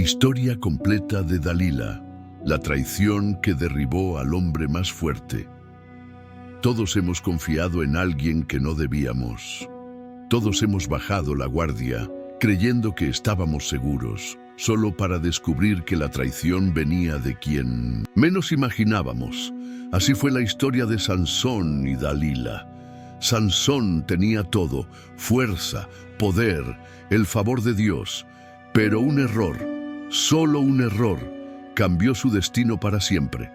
Historia completa de Dalila, la traición que derribó al hombre más fuerte. Todos hemos confiado en alguien que no debíamos. Todos hemos bajado la guardia, creyendo que estábamos seguros, solo para descubrir que la traición venía de quien menos imaginábamos. Así fue la historia de Sansón y Dalila. Sansón tenía todo: fuerza, poder, el favor de Dios. Pero un error, solo un error, cambió su destino para siempre.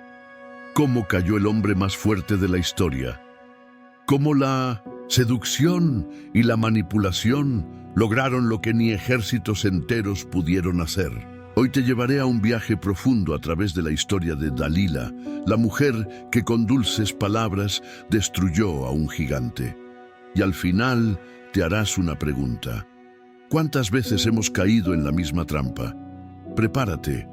¿Cómo cayó el hombre más fuerte de la historia? ¿Cómo la seducción y la manipulación lograron lo que ni ejércitos enteros pudieron hacer? Hoy te llevaré a un viaje profundo a través de la historia de Dalila, la mujer que con dulces palabras destruyó a un gigante. Y al final te harás una pregunta: ¿cuántas veces hemos caído en la misma trampa? Prepárate,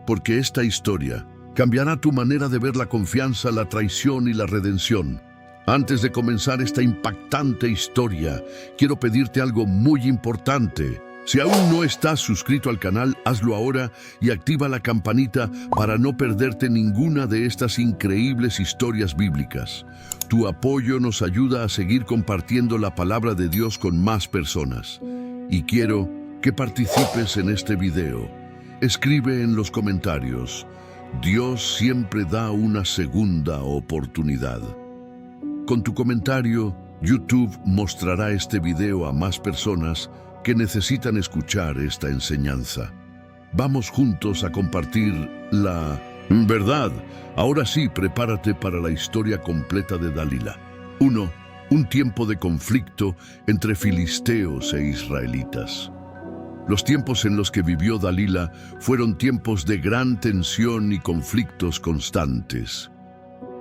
porque esta historia cambiará tu manera de ver la confianza, la traición y la redención. Antes de comenzar esta impactante historia, quiero pedirte algo muy importante. Si aún no estás suscrito al canal, hazlo ahora y activa la campanita para no perderte ninguna de estas increíbles historias bíblicas. Tu apoyo nos ayuda a seguir compartiendo la palabra de Dios con más personas. Y quiero que participes en este video. Escribe en los comentarios: Dios siempre da una segunda oportunidad. Con tu comentario, YouTube mostrará este video a más personas que necesitan escuchar esta enseñanza. Vamos juntos a compartir la verdad. Ahora sí, prepárate para la historia completa de Dalila. 1. Un tiempo de conflicto entre filisteos e israelitas. Los tiempos en los que vivió Dalila fueron tiempos de gran tensión y conflictos constantes.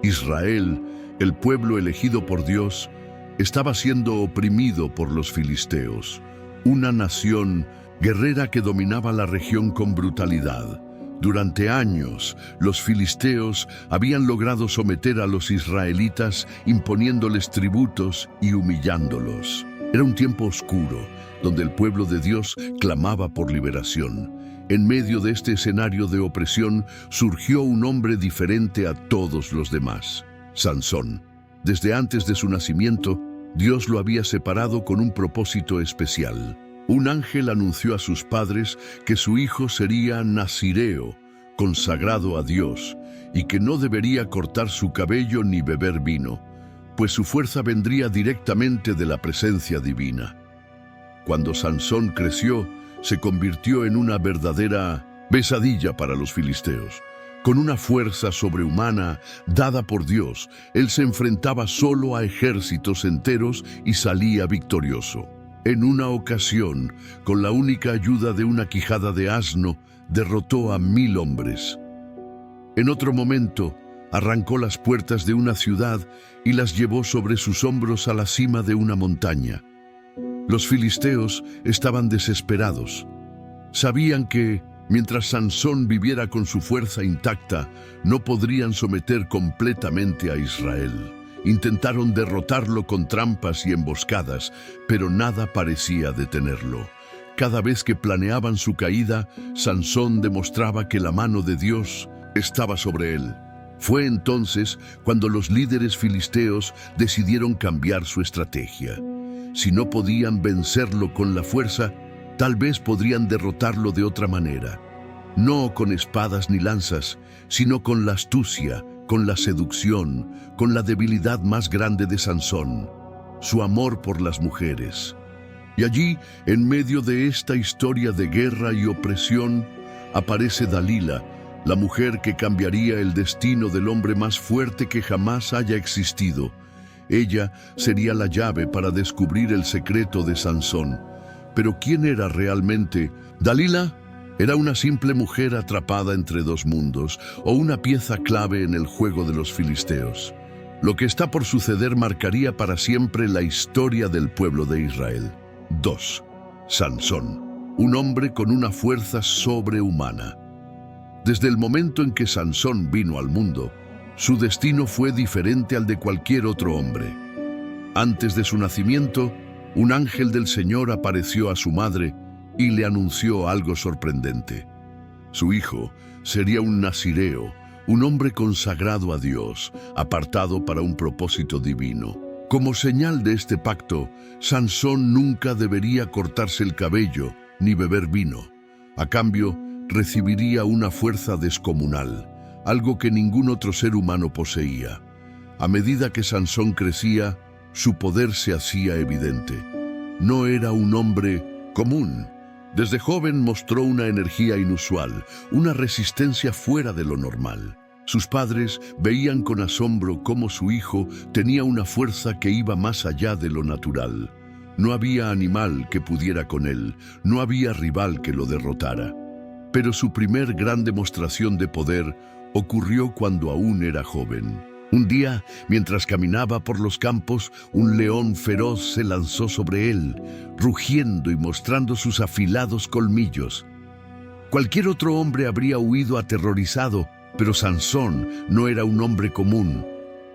Israel, el pueblo elegido por Dios, estaba siendo oprimido por los filisteos, una nación guerrera que dominaba la región con brutalidad. Durante años, los filisteos habían logrado someter a los israelitas imponiéndoles tributos y humillándolos. Era un tiempo oscuro, donde el pueblo de Dios clamaba por liberación. En medio de este escenario de opresión surgió un hombre diferente a todos los demás: Sansón. Desde antes de su nacimiento, Dios lo había separado con un propósito especial. Un ángel anunció a sus padres que su hijo sería nazireo, consagrado a Dios, y que no debería cortar su cabello ni beber vino, pues su fuerza vendría directamente de la presencia divina. Cuando Sansón creció, se convirtió en una verdadera pesadilla para los filisteos. Con una fuerza sobrehumana dada por Dios, él se enfrentaba solo a ejércitos enteros y salía victorioso. En una ocasión, con la única ayuda de una quijada de asno, derrotó a 1000 hombres. En otro momento, arrancó las puertas de una ciudad y las llevó sobre sus hombros a la cima de una montaña. Los filisteos estaban desesperados. Sabían que, mientras Sansón viviera con su fuerza intacta, no podrían someter completamente a Israel. Intentaron derrotarlo con trampas y emboscadas, pero nada parecía detenerlo. Cada vez que planeaban su caída, Sansón demostraba que la mano de Dios estaba sobre él. Fue entonces cuando los líderes filisteos decidieron cambiar su estrategia. Si no podían vencerlo con la fuerza, tal vez podrían derrotarlo de otra manera. No con espadas ni lanzas, sino con la astucia, con la seducción, con la debilidad más grande de Sansón: su amor por las mujeres. Y allí, en medio de esta historia de guerra y opresión, aparece Dalila, la mujer que cambiaría el destino del hombre más fuerte que jamás haya existido. Ella sería la llave para descubrir el secreto de Sansón. Pero ¿quién era realmente Dalila? ¿Era una simple mujer atrapada entre dos mundos o una pieza clave en el juego de los filisteos? Lo que está por suceder marcaría para siempre la historia del pueblo de Israel. 2. Sansón, un hombre con una fuerza sobrehumana. Desde el momento en que Sansón vino al mundo, su destino fue diferente al de cualquier otro hombre. Antes de su nacimiento, un ángel del Señor apareció a su madre y le anunció algo sorprendente: Su hijo sería un nazireo, un hombre consagrado a Dios, apartado para un propósito divino. Como señal de este pacto, Sansón nunca debería cortarse el cabello ni beber vino. A cambio, recibiría una fuerza descomunal, algo que ningún otro ser humano poseía. A medida que Sansón crecía, su poder se hacía evidente. No era un hombre común. Desde joven mostró una energía inusual, una resistencia fuera de lo normal. Sus padres veían con asombro cómo su hijo tenía una fuerza que iba más allá de lo natural. No había animal que pudiera con él, no había rival que lo derrotara. Pero su primer gran demostración de poder ocurrió cuando aún era joven. Un día, mientras caminaba por los campos, un león feroz se lanzó sobre él, rugiendo y mostrando sus afilados colmillos. Cualquier otro hombre habría huido aterrorizado, pero Sansón no era un hombre común.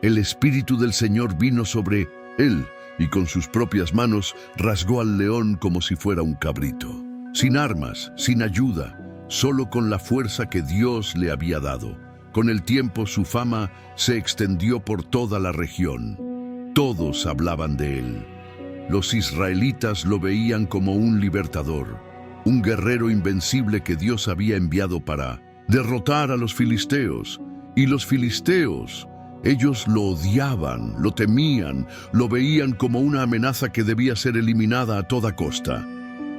El Espíritu del Señor vino sobre él y con sus propias manos rasgó al león como si fuera un cabrito. Sin armas, sin ayuda, solo con la fuerza que Dios le había dado. Con el tiempo su fama se extendió por toda la región. Todos hablaban de él. Los israelitas lo veían como un libertador, un guerrero invencible que Dios había enviado para derrotar a los filisteos. Y los filisteos, ellos lo odiaban, lo temían, lo veían como una amenaza que debía ser eliminada a toda costa.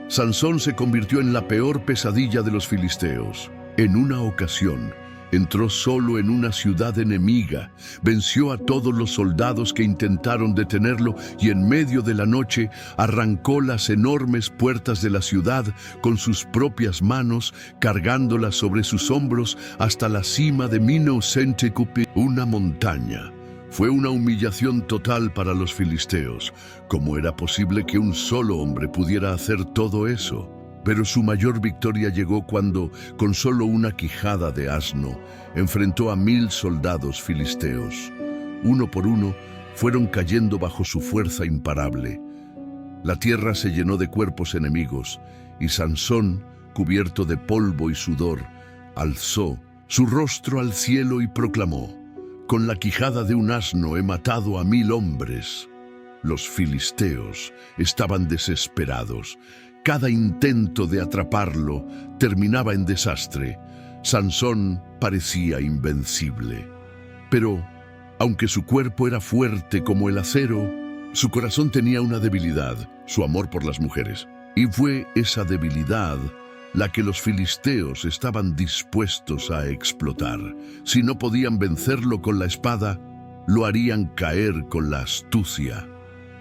Sansón se convirtió en la peor pesadilla de los filisteos. En una ocasión, entró solo en una ciudad enemiga, venció a todos los soldados que intentaron detenerlo y en medio de la noche arrancó las enormes puertas de la ciudad con sus propias manos, cargándolas sobre sus hombros hasta la cima de Minosentekupi, una montaña. Fue una humillación total para los filisteos. ¿Cómo era posible que un solo hombre pudiera hacer todo eso? Pero su mayor victoria llegó cuando, con solo una quijada de asno, enfrentó a 1000 soldados filisteos. Uno por uno, fueron cayendo bajo su fuerza imparable. La tierra se llenó de cuerpos enemigos, y Sansón, cubierto de polvo y sudor, alzó su rostro al cielo y proclamó: «Con la quijada de un asno he matado a 1000 hombres». Los filisteos estaban desesperados. Cada intento de atraparlo terminaba en desastre. Sansón parecía invencible. Pero, aunque su cuerpo era fuerte como el acero, su corazón tenía una debilidad, su amor por las mujeres. Y fue esa debilidad la que los filisteos estaban dispuestos a explotar. Si no podían vencerlo con la espada, lo harían caer con la astucia.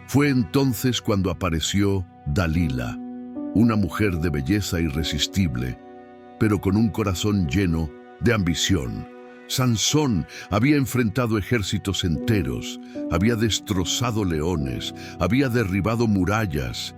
Fue entonces cuando apareció Dalila, una mujer de belleza irresistible, pero con un corazón lleno de ambición. Sansón había enfrentado ejércitos enteros, había destrozado leones, había derribado murallas,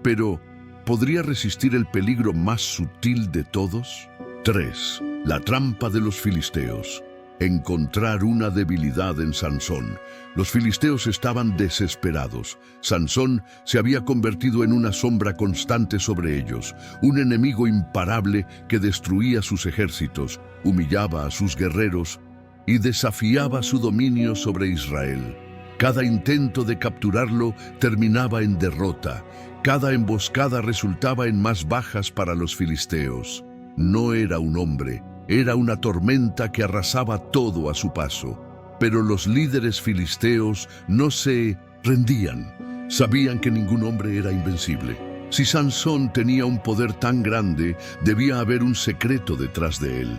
pero ¿podría resistir el peligro más sutil de todos? 3. La trampa de los filisteos. Encontrar una debilidad en Sansón. Los filisteos estaban desesperados. Sansón se había convertido en una sombra constante sobre ellos, un enemigo imparable que destruía sus ejércitos, humillaba a sus guerreros y desafiaba su dominio sobre Israel. Cada intento de capturarlo terminaba en derrota. Cada emboscada resultaba en más bajas para los filisteos. No era un hombre, era una tormenta que arrasaba todo a su paso. Pero los líderes filisteos no se rendían. Sabían que ningún hombre era invencible. Si Sansón tenía un poder tan grande, debía haber un secreto detrás de él.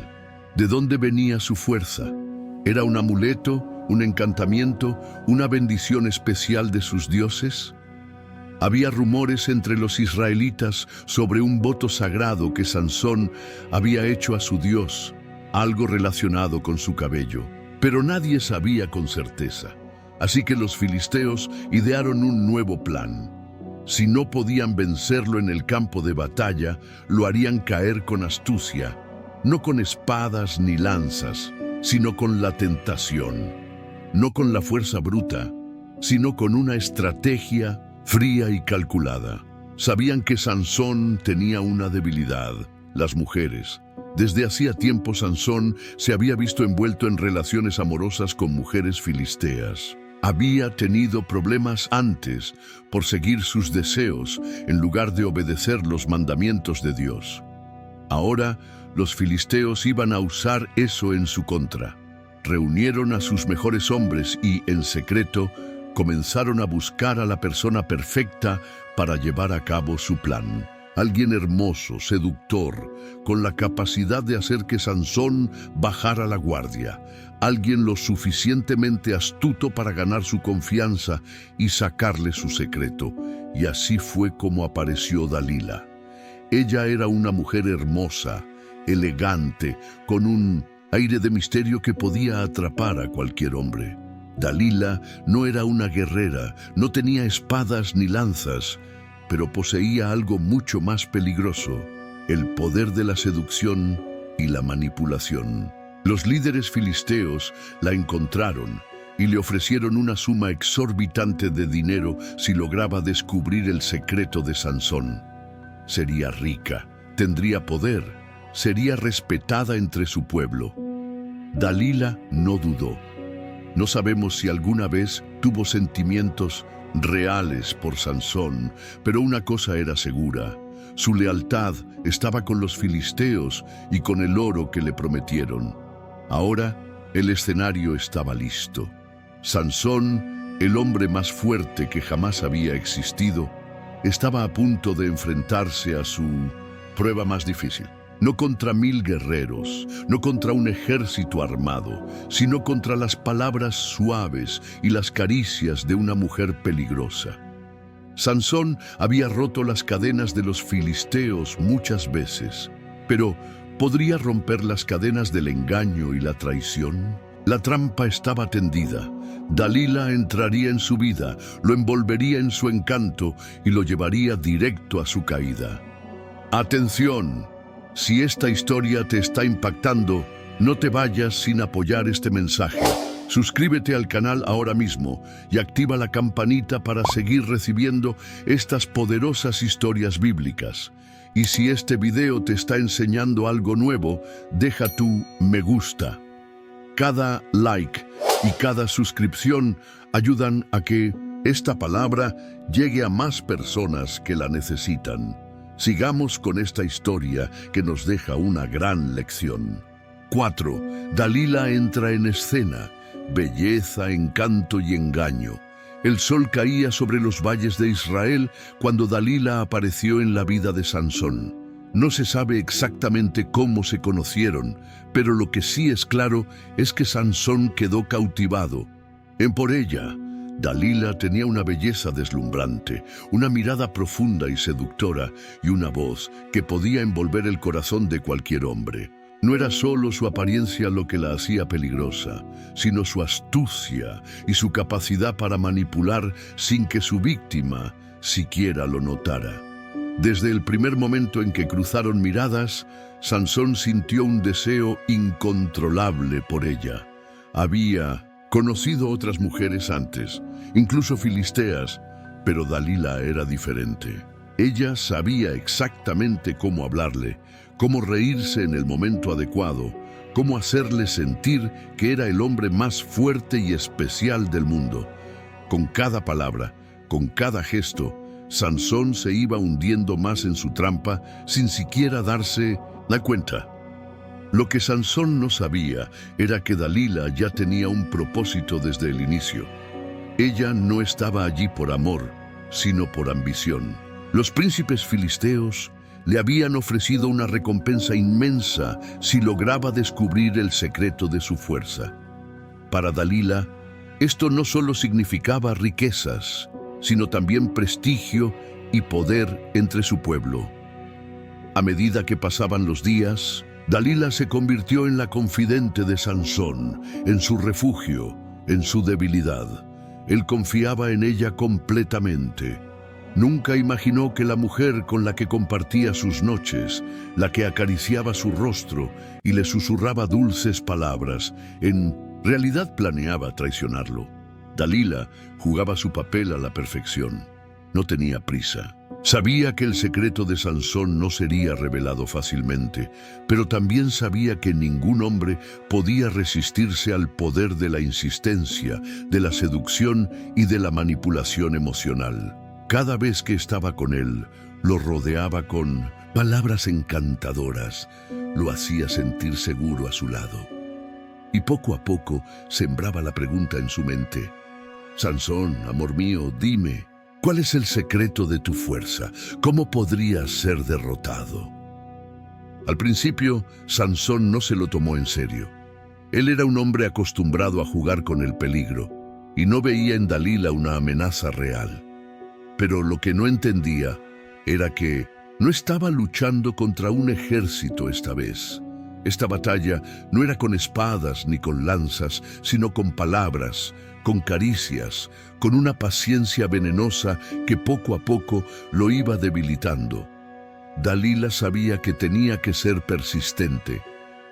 ¿De dónde venía su fuerza? ¿Era un amuleto, un encantamiento, una bendición especial de sus dioses? Había rumores entre los israelitas sobre un voto sagrado que Sansón había hecho a su Dios, algo relacionado con su cabello, pero nadie sabía con certeza. Así que los filisteos idearon un nuevo plan. Si no podían vencerlo en el campo de batalla, lo harían caer con astucia, no con espadas ni lanzas, sino con la tentación, no con la fuerza bruta, sino con una estrategia fría y calculada. Sabían que Sansón tenía una debilidad, las mujeres. Desde hacía tiempo Sansón se había visto envuelto en relaciones amorosas con mujeres filisteas. Había tenido problemas antes por seguir sus deseos en lugar de obedecer los mandamientos de Dios. Ahora los filisteos iban a usar eso en su contra. Reunieron a sus mejores hombres y, en secreto, comenzaron a buscar a la persona perfecta para llevar a cabo su plan. Alguien hermoso, seductor, con la capacidad de hacer que Sansón bajara la guardia. Alguien lo suficientemente astuto para ganar su confianza y sacarle su secreto. Y así fue como apareció Dalila. Ella era una mujer hermosa, elegante, con un aire de misterio que podía atrapar a cualquier hombre. Dalila no era una guerrera, no tenía espadas ni lanzas, pero poseía algo mucho más peligroso: el poder de la seducción y la manipulación. Los líderes filisteos la encontraron y le ofrecieron una suma exorbitante de dinero si lograba descubrir el secreto de Sansón. Sería rica, tendría poder, sería respetada entre su pueblo. Dalila no dudó. No sabemos si alguna vez tuvo sentimientos reales por Sansón, pero una cosa era segura: su lealtad estaba con los filisteos y con el oro que le prometieron. Ahora el escenario estaba listo. Sansón, el hombre más fuerte que jamás había existido, estaba a punto de enfrentarse a su prueba más difícil. No contra 1000 guerreros, no contra un ejército armado, sino contra las palabras suaves y las caricias de una mujer peligrosa. Sansón había roto las cadenas de los filisteos muchas veces, pero ¿podría romper las cadenas del engaño y la traición? La trampa estaba tendida. Dalila entraría en su vida, lo envolvería en su encanto y lo llevaría directo a su caída. ¡Atención! Si esta historia te está impactando, no te vayas sin apoyar este mensaje. Suscríbete al canal ahora mismo y activa la campanita para seguir recibiendo estas poderosas historias bíblicas. Y si este video te está enseñando algo nuevo, deja tu me gusta. Cada like y cada suscripción ayudan a que esta palabra llegue a más personas que la necesitan. Sigamos con esta historia que nos deja una gran lección. 4. Dalila entra en escena. Belleza, encanto y engaño. El sol caía sobre los valles de Israel cuando Dalila apareció en la vida de Sansón. No se sabe exactamente cómo se conocieron, pero lo que sí es claro es que Sansón quedó cautivado por ella. Dalila tenía una belleza deslumbrante, una mirada profunda y seductora y una voz que podía envolver el corazón de cualquier hombre. No era solo su apariencia lo que la hacía peligrosa, sino su astucia y su capacidad para manipular sin que su víctima siquiera lo notara. Desde el primer momento en que cruzaron miradas, Sansón sintió un deseo incontrolable por ella. Había conocido otras mujeres antes, incluso filisteas, pero Dalila era diferente. Ella sabía exactamente cómo hablarle, cómo reírse en el momento adecuado, cómo hacerle sentir que era el hombre más fuerte y especial del mundo. Con cada palabra, con cada gesto, Sansón se iba hundiendo más en su trampa sin siquiera darse la cuenta. Lo que Sansón no sabía era que Dalila ya tenía un propósito desde el inicio. Ella no estaba allí por amor, sino por ambición. Los príncipes filisteos le habían ofrecido una recompensa inmensa si lograba descubrir el secreto de su fuerza. Para Dalila, esto no solo significaba riquezas, sino también prestigio y poder entre su pueblo. A medida que pasaban los días, Dalila se convirtió en la confidente de Sansón, en su refugio, en su debilidad. Él confiaba en ella completamente. Nunca imaginó que la mujer con la que compartía sus noches, la que acariciaba su rostro y le susurraba dulces palabras, en realidad planeaba traicionarlo. Dalila jugaba su papel a la perfección. No tenía prisa. Sabía que el secreto de Sansón no sería revelado fácilmente, pero también sabía que ningún hombre podía resistirse al poder de la insistencia, de la seducción y de la manipulación emocional. Cada vez que estaba con él, lo rodeaba con palabras encantadoras, lo hacía sentir seguro a su lado. Y poco a poco sembraba la pregunta en su mente: Sansón, amor mío, dime, ¿cuál es el secreto de tu fuerza? ¿Cómo podrías ser derrotado? Al principio, Sansón no se lo tomó en serio. Él era un hombre acostumbrado a jugar con el peligro y no veía en Dalila una amenaza real. Pero lo que no entendía era que no estaba luchando contra un ejército esta vez. Esta batalla no era con espadas ni con lanzas, sino con palabras, con caricias, con una paciencia venenosa que poco a poco lo iba debilitando. Dalila sabía que tenía que ser persistente.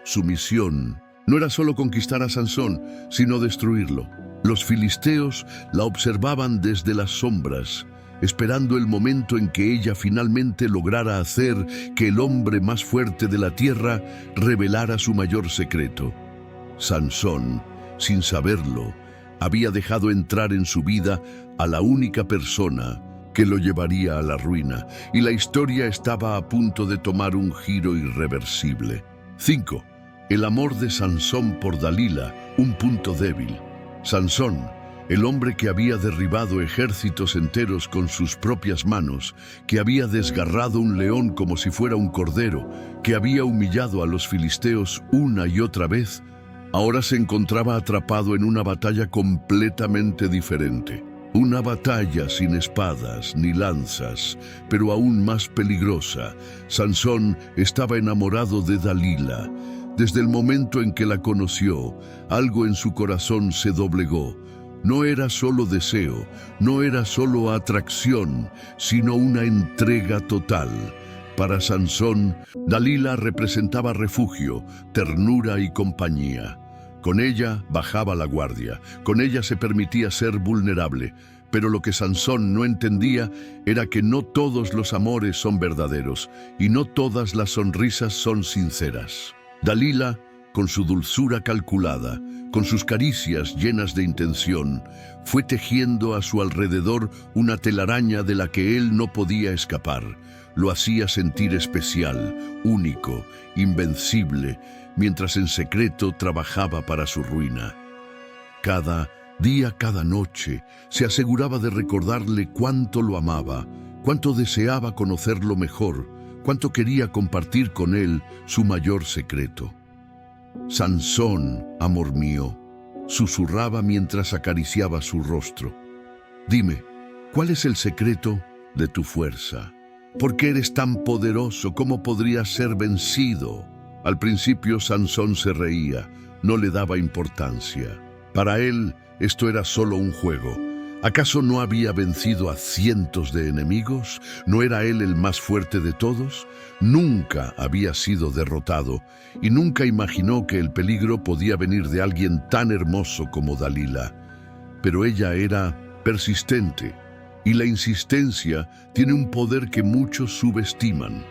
Su misión no era solo conquistar a Sansón, sino destruirlo. Los filisteos la observaban desde las sombras, esperando el momento en que ella finalmente lograra hacer que el hombre más fuerte de la tierra revelara su mayor secreto. Sansón, sin saberlo, había dejado entrar en su vida a la única persona que lo llevaría a la ruina, y la historia estaba a punto de tomar un giro irreversible. 5. El amor de Sansón por Dalila, un punto débil. Sansón, el hombre que había derribado ejércitos enteros con sus propias manos, que había desgarrado un león como si fuera un cordero, que había humillado a los filisteos una y otra vez, ahora se encontraba atrapado en una batalla completamente diferente. Una batalla sin espadas ni lanzas, pero aún más peligrosa. Sansón estaba enamorado de Dalila. Desde el momento en que la conoció, algo en su corazón se doblegó. No era solo deseo, no era solo atracción, sino una entrega total. Para Sansón, Dalila representaba refugio, ternura y compañía. Con ella bajaba la guardia, con ella se permitía ser vulnerable, pero lo que Sansón no entendía era que no todos los amores son verdaderos y no todas las sonrisas son sinceras. Dalila, con su dulzura calculada, con sus caricias llenas de intención, fue tejiendo a su alrededor una telaraña de la que él no podía escapar. Lo hacía sentir especial, único, invencible, mientras en secreto trabajaba para su ruina. Cada día, cada noche, se aseguraba de recordarle cuánto lo amaba, cuánto deseaba conocerlo mejor, cuánto quería compartir con él su mayor secreto. Sansón, amor mío, susurraba mientras acariciaba su rostro. Dime, ¿cuál es el secreto de tu fuerza? ¿Por qué eres tan poderoso? ¿Cómo podrías ser vencido? Al principio Sansón se reía, no le daba importancia. Para él, esto era solo un juego. ¿Acaso no había vencido a cientos de enemigos? ¿No era él el más fuerte de todos? Nunca había sido derrotado y nunca imaginó que el peligro podía venir de alguien tan hermoso como Dalila. Pero ella era persistente y la insistencia tiene un poder que muchos subestiman.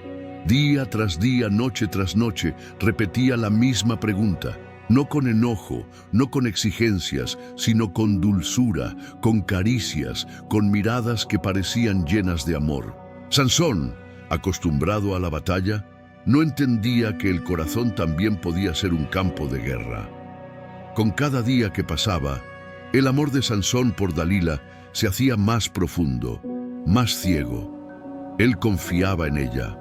Día tras día, noche tras noche, repetía la misma pregunta. No con enojo, no con exigencias, sino con dulzura, con caricias, con miradas que parecían llenas de amor. Sansón, acostumbrado a la batalla, no entendía que el corazón también podía ser un campo de guerra. Con cada día que pasaba, el amor de Sansón por Dalila se hacía más profundo, más ciego. Él confiaba en ella.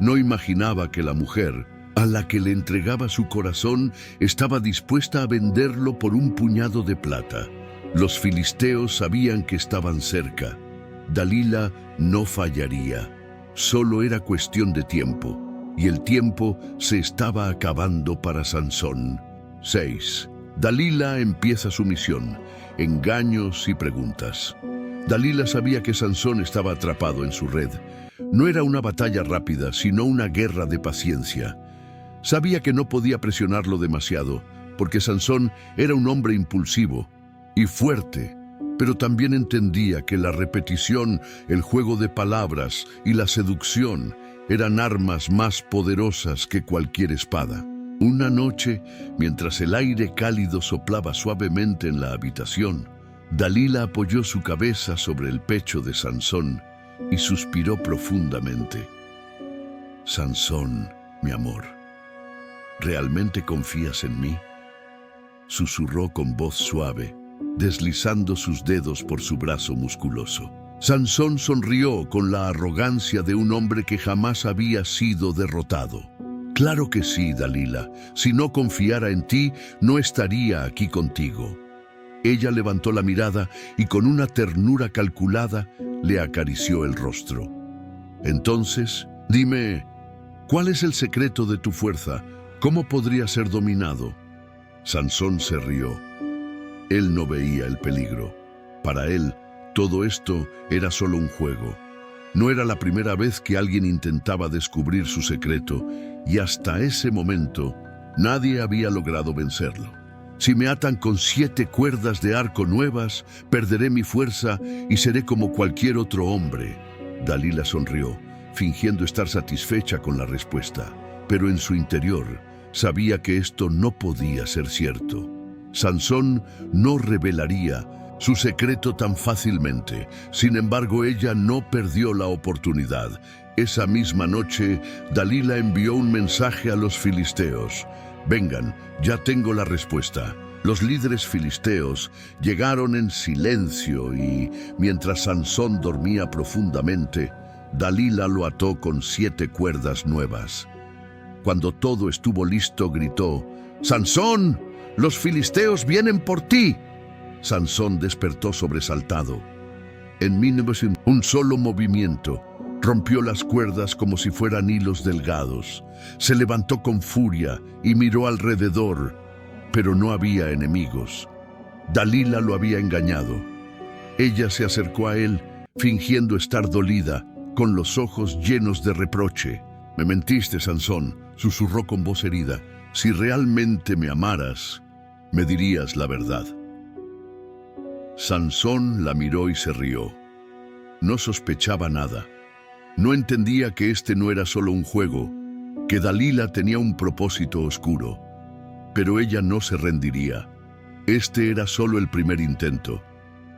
No imaginaba que la mujer, a la que le entregaba su corazón, estaba dispuesta a venderlo por un puñado de plata. Los filisteos sabían que estaban cerca. Dalila no fallaría. Solo era cuestión de tiempo, y el tiempo se estaba acabando para Sansón. 6. Dalila empieza su misión, engaños y preguntas. Dalila sabía que Sansón estaba atrapado en su red. No era una batalla rápida, sino una guerra de paciencia. Sabía que no podía presionarlo demasiado, porque Sansón era un hombre impulsivo y fuerte, pero también entendía que la repetición, el juego de palabras y la seducción eran armas más poderosas que cualquier espada. Una noche, mientras el aire cálido soplaba suavemente en la habitación, Dalila apoyó su cabeza sobre el pecho de Sansón y suspiró profundamente. «Sansón, mi amor, ¿realmente confías en mí?», susurró con voz suave, deslizando sus dedos por su brazo musculoso. Sansón sonrió con la arrogancia de un hombre que jamás había sido derrotado. «Claro que sí, Dalila. Si no confiara en ti, no estaría aquí contigo». Ella levantó la mirada y con una ternura calculada le acarició el rostro. «Entonces, dime, ¿cuál es el secreto de tu fuerza? ¿Cómo podría ser dominado?». Sansón se rió. Él no veía el peligro. Para él, todo esto era solo un juego. No era la primera vez que alguien intentaba descubrir su secreto, y hasta ese momento nadie había logrado vencerlo. «Si me atan con 7 cuerdas de arco nuevas, perderé mi fuerza y seré como cualquier otro hombre». Dalila sonrió, fingiendo estar satisfecha con la respuesta, pero en su interior sabía que esto no podía ser cierto. Sansón no revelaría su secreto tan fácilmente. Sin embargo, ella no perdió la oportunidad. Esa misma noche, Dalila envió un mensaje a los filisteos. «Vengan, ya tengo la respuesta». Los líderes filisteos llegaron en silencio y, mientras Sansón dormía profundamente, Dalila lo ató con 7 cuerdas nuevas. Cuando todo estuvo listo, gritó: «¡Sansón! ¡Los filisteos vienen por ti!». Sansón despertó sobresaltado. En un solo movimiento rompió las cuerdas como si fueran hilos delgados. Se levantó con furia y miró alrededor, pero no había enemigos. Dalila lo había engañado. Ella se acercó a él, fingiendo estar dolida, con los ojos llenos de reproche. «Me mentiste, Sansón», susurró con voz herida. «Si realmente me amaras, me dirías la verdad». Sansón la miró y se rió. No sospechaba nada. No entendía que este no era solo un juego, que Dalila tenía un propósito oscuro. Pero ella no se rendiría. Este era solo el primer intento.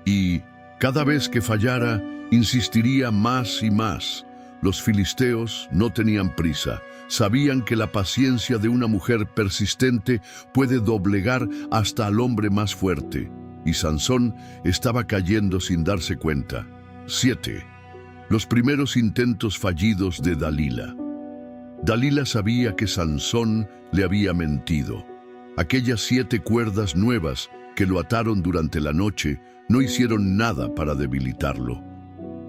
Y cada vez que fallara, insistiría más y más. Los filisteos no tenían prisa. Sabían que la paciencia de una mujer persistente puede doblegar hasta al hombre más fuerte. Y Sansón estaba cayendo sin darse cuenta. 7. Los primeros intentos fallidos de Dalila. Dalila sabía que Sansón le había mentido. Aquellas 7 cuerdas nuevas que lo ataron durante la noche no hicieron nada para debilitarlo.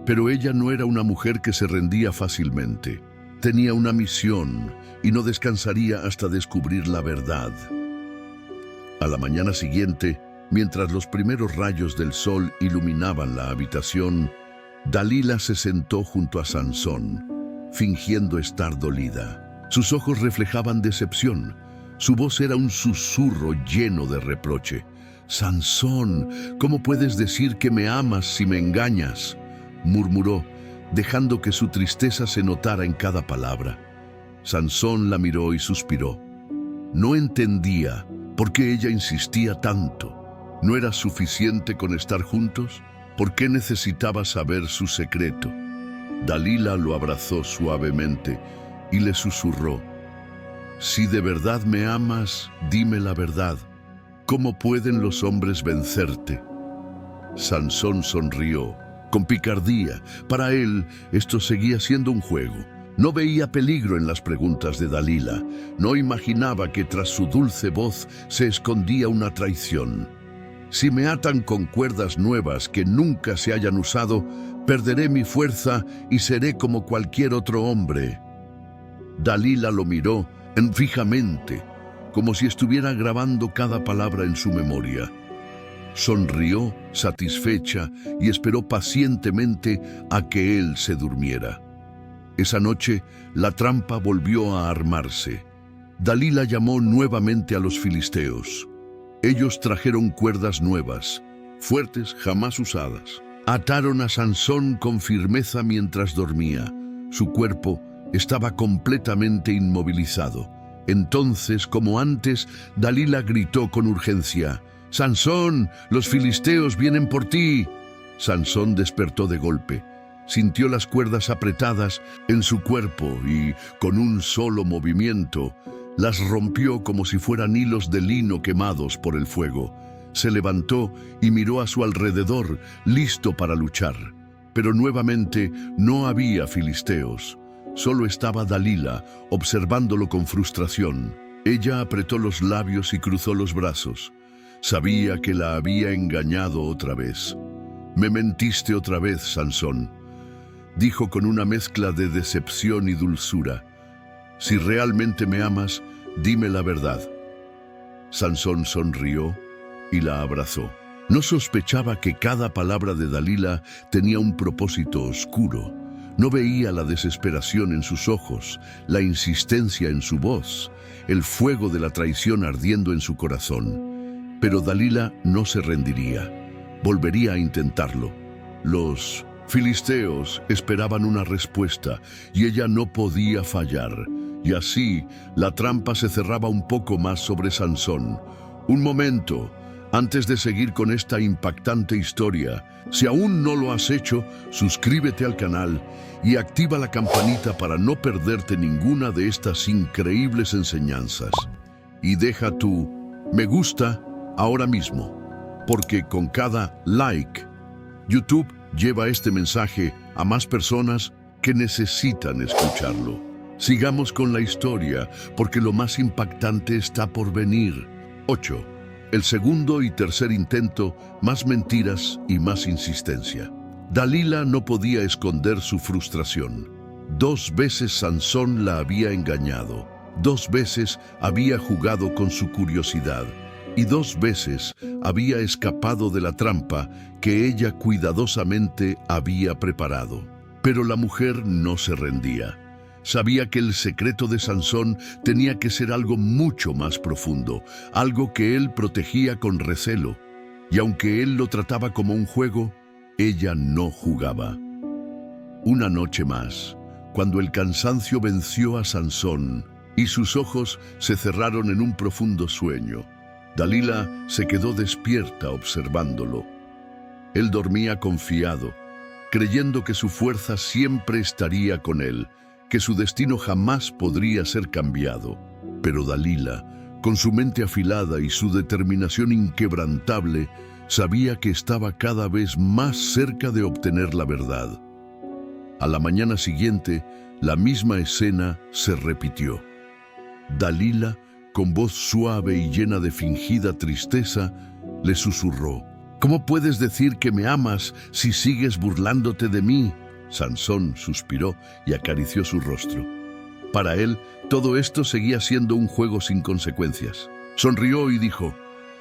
Pero ella no era una mujer que se rendía fácilmente. Tenía una misión y no descansaría hasta descubrir la verdad. A la mañana siguiente, mientras los primeros rayos del sol iluminaban la habitación, Dalila se sentó junto a Sansón, fingiendo estar dolida. Sus ojos reflejaban decepción. Su voz era un susurro lleno de reproche. «Sansón, ¿cómo puedes decir que me amas si me engañas?», murmuró, dejando que su tristeza se notara en cada palabra. Sansón la miró y suspiró. No entendía por qué ella insistía tanto. ¿No era suficiente con estar juntos? ¿Por qué necesitaba saber su secreto? Dalila lo abrazó suavemente y le susurró: «Si de verdad me amas, dime la verdad. ¿Cómo pueden los hombres vencerte?». Sansón sonrió, con picardía. Para él, esto seguía siendo un juego. No veía peligro en las preguntas de Dalila. No imaginaba que tras su dulce voz se escondía una traición. «Si me atan con cuerdas nuevas que nunca se hayan usado, perderé mi fuerza y seré como cualquier otro hombre». Dalila lo miró fijamente, como si estuviera grabando cada palabra en su memoria. Sonrió, satisfecha, y esperó pacientemente a que él se durmiera. Esa noche, la trampa volvió a armarse. Dalila llamó nuevamente a los filisteos. Ellos trajeron cuerdas nuevas, fuertes, jamás usadas. Ataron a Sansón con firmeza mientras dormía. Su cuerpo estaba completamente inmovilizado. Entonces, como antes, Dalila gritó con urgencia: «¡Sansón, los filisteos vienen por ti!». Sansón despertó de golpe. Sintió las cuerdas apretadas en su cuerpo y, con un solo movimiento, las rompió como si fueran hilos de lino quemados por el fuego. Se levantó y miró a su alrededor, listo para luchar. Pero nuevamente no había filisteos. Solo estaba Dalila, observándolo con frustración. Ella apretó los labios y cruzó los brazos. Sabía que la había engañado otra vez. «Me mentiste otra vez, Sansón», dijo con una mezcla de decepción y dulzura. «Si realmente me amas, dime la verdad». Sansón sonrió y la abrazó. No sospechaba que cada palabra de Dalila tenía un propósito oscuro. No veía la desesperación en sus ojos, la insistencia en su voz, el fuego de la traición ardiendo en su corazón. Pero Dalila no se rendiría. Volvería a intentarlo. Los filisteos esperaban una respuesta y ella no podía fallar. Y así, la trampa se cerraba un poco más sobre Sansón. Un momento, antes de seguir con esta impactante historia, si aún no lo has hecho, suscríbete al canal y activa la campanita para no perderte ninguna de estas increíbles enseñanzas. Y deja tu me gusta ahora mismo, porque con cada like, YouTube lleva este mensaje a más personas que necesitan escucharlo. Sigamos con la historia, porque lo más impactante está por venir. 8. El segundo y tercer intento, más mentiras y más insistencia. Dalila no podía esconder su frustración. 2 veces Sansón la había engañado. 2 veces había jugado con su curiosidad. Y 2 veces había escapado de la trampa que ella cuidadosamente había preparado. Pero la mujer no se rendía. Sabía que el secreto de Sansón tenía que ser algo mucho más profundo, algo que él protegía con recelo. Y aunque él lo trataba como un juego, ella no jugaba. Una noche más, cuando el cansancio venció a Sansón y sus ojos se cerraron en un profundo sueño, Dalila se quedó despierta observándolo. Él dormía confiado, creyendo que su fuerza siempre estaría con él, que su destino jamás podría ser cambiado. Pero Dalila, con su mente afilada y su determinación inquebrantable, sabía que estaba cada vez más cerca de obtener la verdad. A la mañana siguiente, la misma escena se repitió. Dalila, con voz suave y llena de fingida tristeza, le susurró: «¿Cómo puedes decir que me amas si sigues burlándote de mí?». Sansón suspiró y acarició su rostro. Para él, todo esto seguía siendo un juego sin consecuencias. Sonrió y dijo: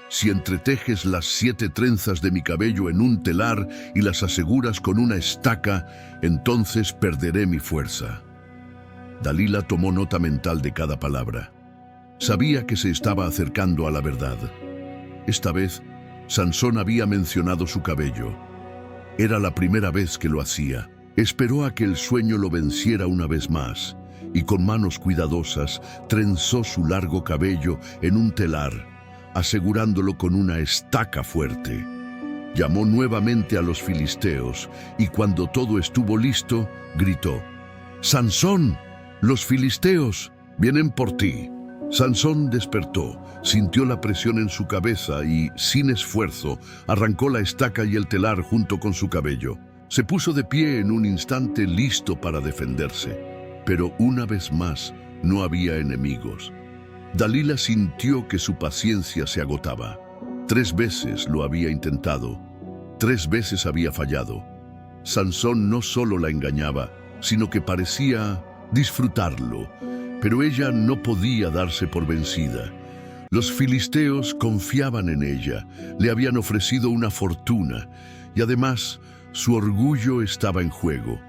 «Si entretejes las 7 trenzas de mi cabello en un telar y las aseguras con una estaca, entonces perderé mi fuerza». Dalila tomó nota mental de cada palabra. Sabía que se estaba acercando a la verdad. Esta vez, Sansón había mencionado su cabello. Era la primera vez que lo hacía. Esperó a que el sueño lo venciera una vez más, y con manos cuidadosas trenzó su largo cabello en un telar, asegurándolo con una estaca fuerte. Llamó nuevamente a los filisteos, y cuando todo estuvo listo, gritó: «¡Sansón! ¡Los filisteos vienen por ti!». Sansón despertó, sintió la presión en su cabeza y, sin esfuerzo, arrancó la estaca y el telar junto con su cabello. Se puso de pie en un instante, listo para defenderse. Pero una vez más, no había enemigos. Dalila sintió que su paciencia se agotaba. 3 veces lo había intentado. 3 veces había fallado. Sansón no solo la engañaba, sino que parecía disfrutarlo. Pero ella no podía darse por vencida. Los filisteos confiaban en ella, le habían ofrecido una fortuna, y además su orgullo estaba en juego.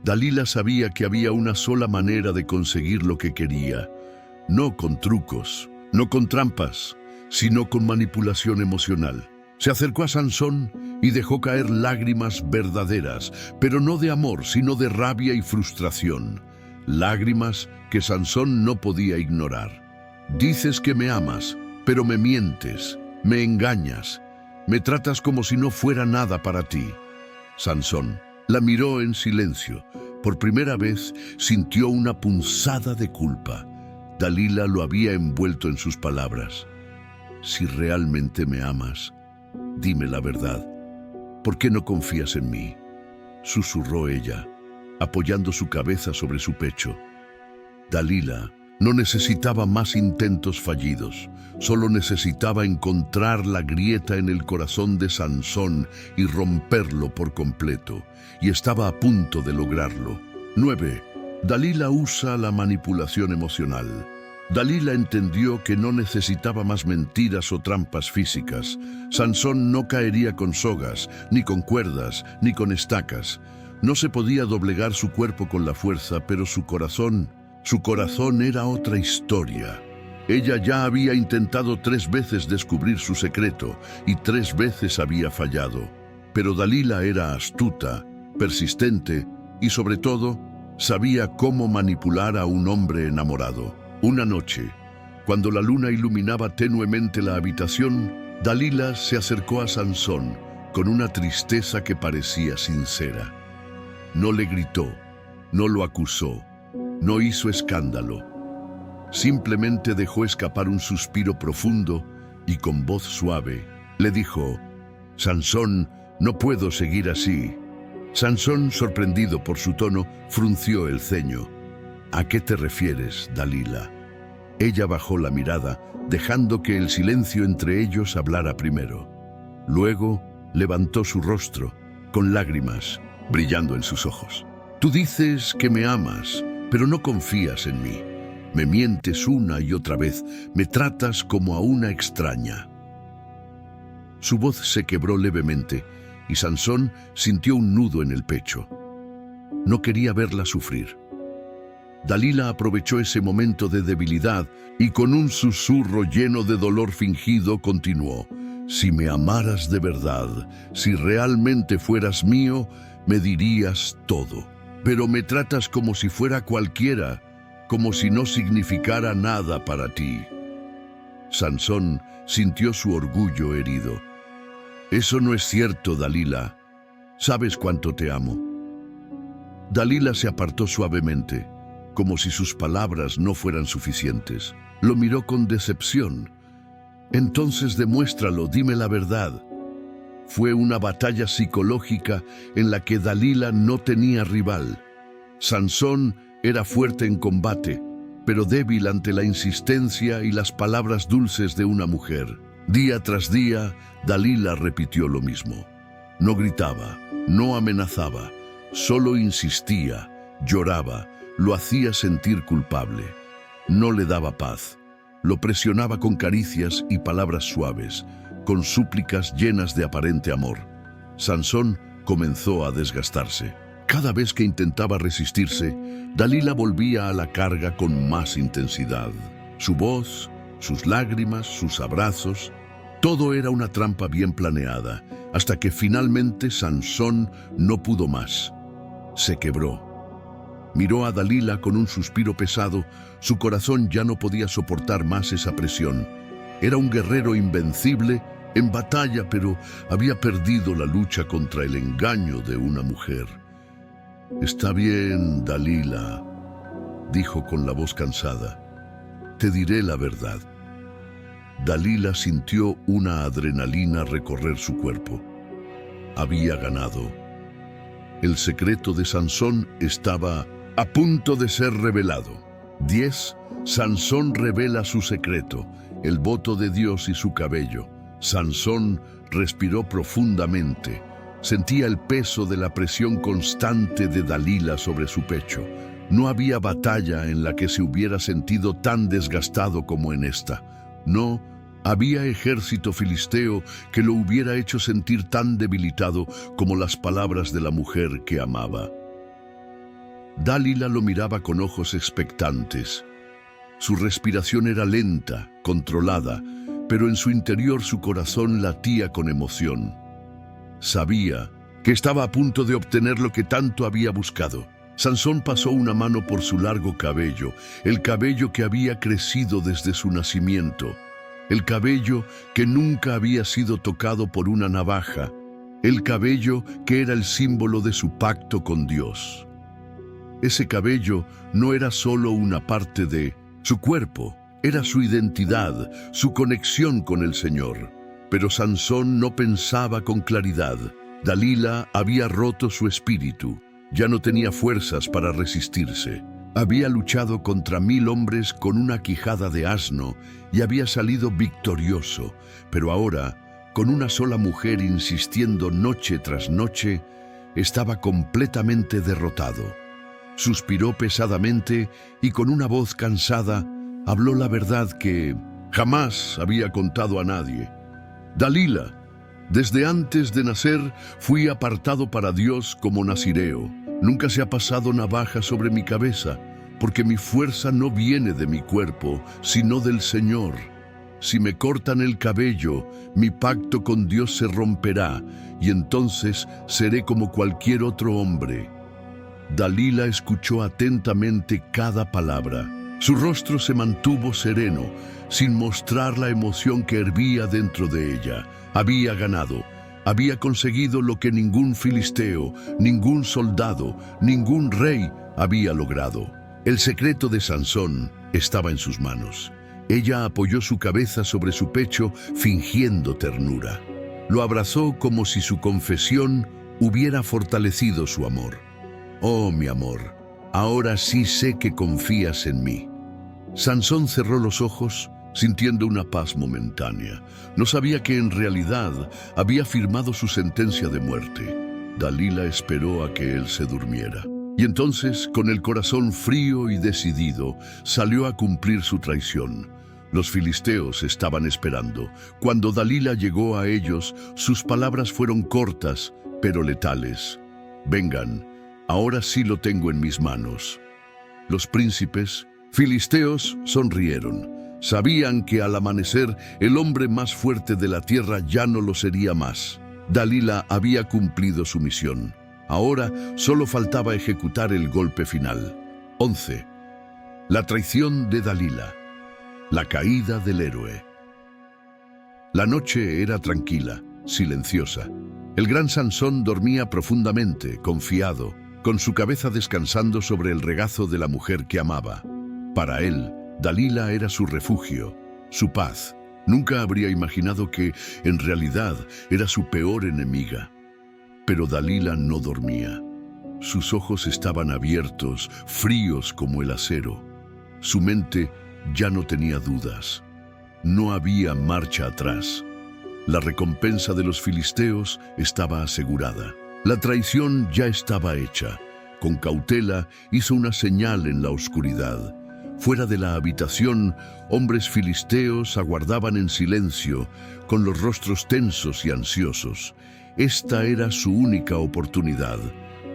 Dalila sabía que había una sola manera de conseguir lo que quería, no con trucos, no con trampas, sino con manipulación emocional. Se acercó a Sansón y dejó caer lágrimas verdaderas, pero no de amor, sino de rabia y frustración. Lágrimas que Sansón no podía ignorar. Dices que me amas, pero me mientes, me engañas, me tratas como si no fuera nada para ti. Sansón la miró en silencio. Por primera vez sintió una punzada de culpa. Dalila lo había envuelto en sus palabras. Si realmente me amas, dime la verdad. ¿Por qué no confías en mí?, susurró ella, apoyando su cabeza sobre su pecho. Dalila no necesitaba más intentos fallidos, solo necesitaba encontrar la grieta en el corazón de Sansón y romperlo por completo, y estaba a punto de lograrlo. 9. Dalila usa la manipulación emocional. Dalila entendió que no necesitaba más mentiras o trampas físicas. Sansón no caería con sogas, ni con cuerdas, ni con estacas. No se podía doblegar su cuerpo con la fuerza, pero su corazón era otra historia. Ella ya había intentado 3 veces descubrir su secreto y 3 veces había fallado. Pero Dalila era astuta, persistente y sobre todo sabía cómo manipular a un hombre enamorado. Una noche, cuando la luna iluminaba tenuemente la habitación, Dalila se acercó a Sansón con una tristeza que parecía sincera. No le gritó, no lo acusó, no hizo escándalo. Simplemente dejó escapar un suspiro profundo y con voz suave le dijo: «Sansón, no puedo seguir así». Sansón, sorprendido por su tono, frunció el ceño. «¿A qué te refieres, Dalila?». Ella bajó la mirada, dejando que el silencio entre ellos hablara primero. Luego levantó su rostro, con lágrimas brillando en sus ojos. «Tú dices que me amas, pero no confías en mí. Me mientes una y otra vez, me tratas como a una extraña». Su voz se quebró levemente y Sansón sintió un nudo en el pecho. No quería verla sufrir. Dalila aprovechó ese momento de debilidad y con un susurro lleno de dolor fingido continuó: «Si me amaras de verdad, si realmente fueras mío, me dirías todo. Pero me tratas como si fuera cualquiera, como si no significara nada para ti». Sansón sintió su orgullo herido. «Eso no es cierto, Dalila. Sabes cuánto te amo». Dalila se apartó suavemente, como si sus palabras no fueran suficientes. Lo miró con decepción. «Entonces demuéstralo, dime la verdad». Fue una batalla psicológica en la que Dalila no tenía rival. Sansón era fuerte en combate, pero débil ante la insistencia y las palabras dulces de una mujer. Día tras día, Dalila repitió lo mismo. No gritaba, no amenazaba, solo insistía, lloraba, lo hacía sentir culpable. No le daba paz. Lo presionaba con caricias y palabras suaves, con súplicas llenas de aparente amor. Sansón comenzó a desgastarse. Cada vez que intentaba resistirse, Dalila volvía a la carga con más intensidad. Su voz, sus lágrimas, sus abrazos, todo era una trampa bien planeada, hasta que finalmente Sansón no pudo más. Se quebró. Miró a Dalila con un suspiro pesado. Su corazón ya no podía soportar más esa presión. Era un guerrero invencible en batalla, pero había perdido la lucha contra el engaño de una mujer. «Está bien, Dalila», dijo con la voz cansada. «Te diré la verdad». Dalila sintió una adrenalina recorrer su cuerpo. Había ganado. El secreto de Sansón estaba a punto de ser revelado. 10. Sansón revela su secreto, el voto de Dios y su cabello. Sansón respiró profundamente. Sentía el peso de la presión constante de Dalila sobre su pecho. No había batalla en la que se hubiera sentido tan desgastado como en esta. No había ejército filisteo que lo hubiera hecho sentir tan debilitado como las palabras de la mujer que amaba. Dalila lo miraba con ojos expectantes. Su respiración era lenta, controlada, pero en su interior su corazón latía con emoción. Sabía que estaba a punto de obtener lo que tanto había buscado. Sansón pasó una mano por su largo cabello, el cabello que había crecido desde su nacimiento, el cabello que nunca había sido tocado por una navaja, el cabello que era el símbolo de su pacto con Dios. Ese cabello no era solo una parte de su cuerpo, era su identidad, su conexión con el Señor. Pero Sansón no pensaba con claridad. Dalila había roto su espíritu. Ya no tenía fuerzas para resistirse. Había luchado contra 1000 hombres con una quijada de asno y había salido victorioso. Pero ahora, con una sola mujer insistiendo noche tras noche, estaba completamente derrotado. Suspiró pesadamente y con una voz cansada habló la verdad que jamás había contado a nadie. Dalila, desde antes de nacer fui apartado para Dios como nazireo. Nunca se ha pasado navaja sobre mi cabeza, porque mi fuerza no viene de mi cuerpo, sino del Señor. Si me cortan el cabello, mi pacto con Dios se romperá, y entonces seré como cualquier otro hombre. Dalila escuchó atentamente cada palabra. Su rostro se mantuvo sereno, sin mostrar la emoción que hervía dentro de ella. Había ganado. Había conseguido lo que ningún filisteo, ningún soldado, ningún rey había logrado. El secreto de Sansón estaba en sus manos. Ella apoyó su cabeza sobre su pecho, fingiendo ternura. Lo abrazó como si su confesión hubiera fortalecido su amor. «Oh, mi amor, ahora sí sé que confías en mí». Sansón cerró los ojos, sintiendo una paz momentánea. No sabía que en realidad había firmado su sentencia de muerte. Dalila esperó a que él se durmiera. Y entonces, con el corazón frío y decidido, salió a cumplir su traición. Los filisteos estaban esperando. Cuando Dalila llegó a ellos, sus palabras fueron cortas, pero letales. «Vengan, ahora sí lo tengo en mis manos». Los príncipes filisteos sonrieron. Sabían que al amanecer el hombre más fuerte de la tierra ya no lo sería más. Dalila había cumplido su misión. Ahora solo faltaba ejecutar el golpe final. 11. La traición de Dalila. La caída del héroe. La noche era tranquila, silenciosa. El gran Sansón dormía profundamente, confiado, con su cabeza descansando sobre el regazo de la mujer que amaba. Para él, Dalila era su refugio, su paz. Nunca habría imaginado que, en realidad, era su peor enemiga. Pero Dalila no dormía. Sus ojos estaban abiertos, fríos como el acero. Su mente ya no tenía dudas. No había marcha atrás. La recompensa de los filisteos estaba asegurada. La traición ya estaba hecha. Con cautela hizo una señal en la oscuridad. Fuera de la habitación, hombres filisteos aguardaban en silencio, con los rostros tensos y ansiosos. Esta era su única oportunidad.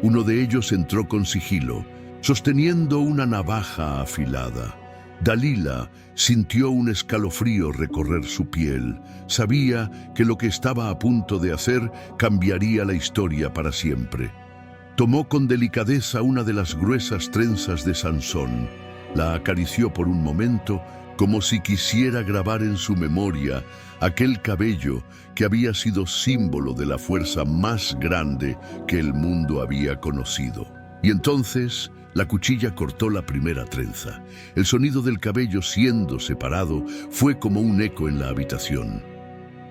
Uno de ellos entró con sigilo, sosteniendo una navaja afilada. Dalila sintió un escalofrío recorrer su piel. Sabía que lo que estaba a punto de hacer cambiaría la historia para siempre. Tomó con delicadeza una de las gruesas trenzas de Sansón. La acarició por un momento, como si quisiera grabar en su memoria aquel cabello que había sido símbolo de la fuerza más grande que el mundo había conocido. Y entonces la cuchilla cortó la primera trenza. El sonido del cabello siendo separado fue como un eco en la habitación.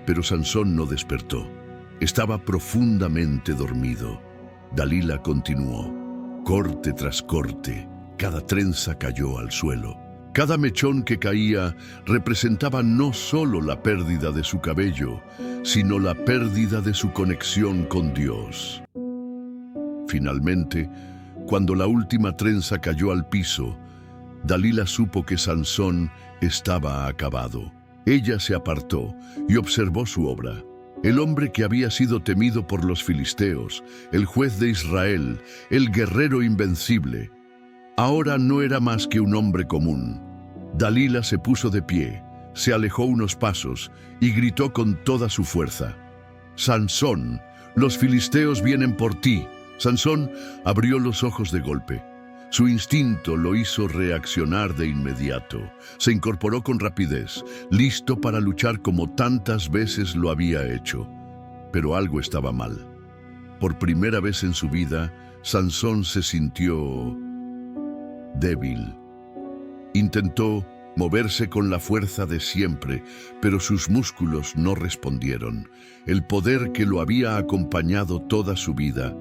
Pero Sansón no despertó. Estaba profundamente dormido. Dalila continuó. Corte tras corte, cada trenza cayó al suelo. Cada mechón que caía representaba no solo la pérdida de su cabello, sino la pérdida de su conexión con Dios. Finalmente, cuando la última trenza cayó al piso, Dalila supo que Sansón estaba acabado. Ella se apartó y observó su obra. El hombre que había sido temido por los filisteos, el juez de Israel, el guerrero invencible, ahora no era más que un hombre común. Dalila se puso de pie, se alejó unos pasos y gritó con toda su fuerza: «Sansón, los filisteos vienen por ti». Sansón abrió los ojos de golpe. Su instinto lo hizo reaccionar de inmediato. Se incorporó con rapidez, listo para luchar como tantas veces lo había hecho. Pero algo estaba mal. Por primera vez en su vida, Sansón se sintió débil. Intentó moverse con la fuerza de siempre, pero sus músculos no respondieron. El poder que lo había acompañado toda su vida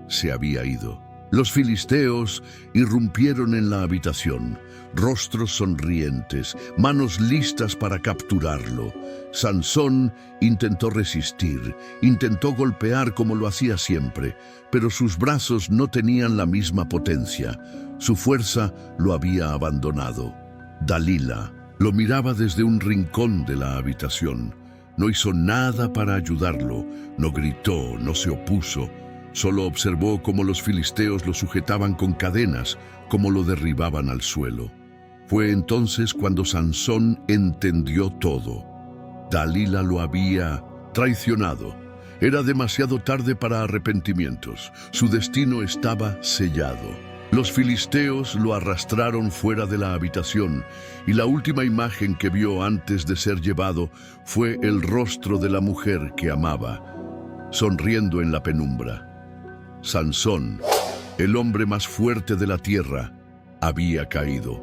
se había ido. Los filisteos irrumpieron en la habitación, rostros sonrientes, manos listas para capturarlo. Sansón intentó resistir, intentó golpear como lo hacía siempre, pero sus brazos no tenían la misma potencia. Su fuerza lo había abandonado. Dalila lo miraba desde un rincón de la habitación. No hizo nada para ayudarlo, no gritó, no se opuso. Solo observó cómo los filisteos lo sujetaban con cadenas, cómo lo derribaban al suelo. Fue entonces cuando Sansón entendió todo. Dalila lo había traicionado. Era demasiado tarde para arrepentimientos. Su destino estaba sellado. Los filisteos lo arrastraron fuera de la habitación y la última imagen que vio antes de ser llevado fue el rostro de la mujer que amaba, sonriendo en la penumbra. Sansón, el hombre más fuerte de la tierra, había caído.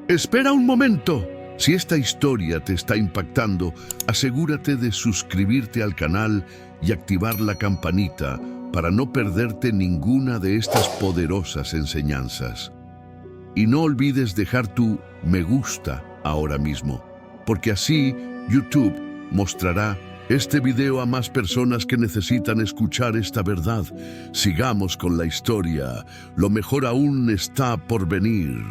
¡Espera un momento! Si esta historia te está impactando, asegúrate de suscribirte al canal y activar la campanita para no perderte ninguna de estas poderosas enseñanzas. Y no olvides dejar tu me gusta ahora mismo, porque así YouTube mostrará este video a más personas que necesitan escuchar esta verdad. Sigamos con la historia. Lo mejor aún está por venir.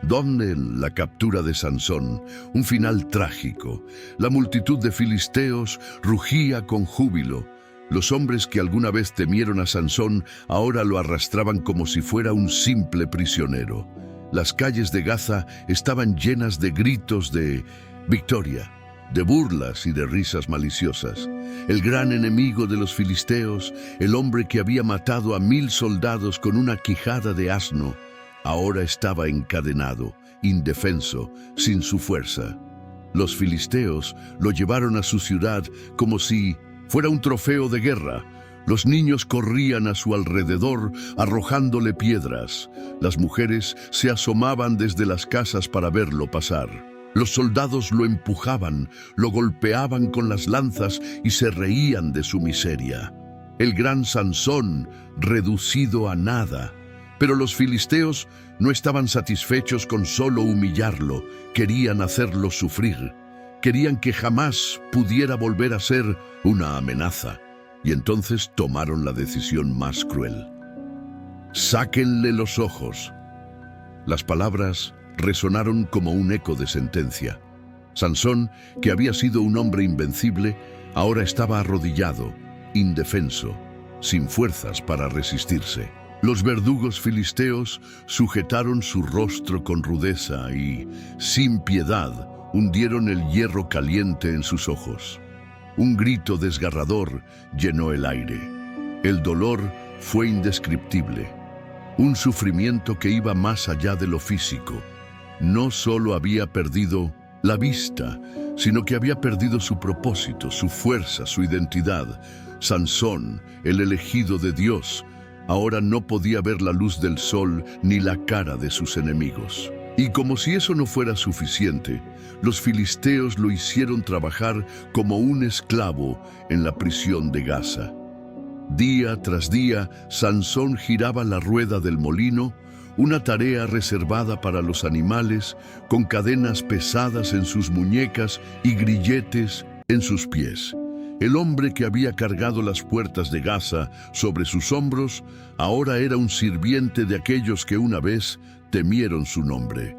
¿Dónde? La captura de Sansón, un final trágico. La multitud de filisteos rugía con júbilo. Los hombres que alguna vez temieron a Sansón ahora lo arrastraban como si fuera un simple prisionero. Las calles de Gaza estaban llenas de gritos de victoria, de burlas y de risas maliciosas. El gran enemigo de los filisteos, el hombre que había matado a 1000 soldados con una quijada de asno, ahora estaba encadenado, indefenso, sin su fuerza. Los filisteos lo llevaron a su ciudad como si fuera un trofeo de guerra. Los niños corrían a su alrededor, arrojándole piedras. Las mujeres se asomaban desde las casas para verlo pasar. Los soldados lo empujaban, lo golpeaban con las lanzas y se reían de su miseria. El gran Sansón, reducido a nada. Pero los filisteos no estaban satisfechos con solo humillarlo, querían hacerlo sufrir. Querían que jamás pudiera volver a ser una amenaza. Y entonces tomaron la decisión más cruel. «Sáquenle los ojos». Las palabras resonaron como un eco de sentencia. Sansón, que había sido un hombre invencible, ahora estaba arrodillado, indefenso, sin fuerzas para resistirse. Los verdugos filisteos sujetaron su rostro con rudeza y, sin piedad, hundieron el hierro caliente en sus ojos. Un grito desgarrador llenó el aire. El dolor fue indescriptible. Un sufrimiento que iba más allá de lo físico. No solo había perdido la vista, sino que había perdido su propósito, su fuerza, su identidad. Sansón, el elegido de Dios, ahora no podía ver la luz del sol ni la cara de sus enemigos. Y como si eso no fuera suficiente, los filisteos lo hicieron trabajar como un esclavo en la prisión de Gaza. Día tras día, Sansón giraba la rueda del molino, una tarea reservada para los animales, con cadenas pesadas en sus muñecas y grilletes en sus pies. El hombre que había cargado las puertas de Gaza sobre sus hombros, ahora era un sirviente de aquellos que una vez temieron su nombre.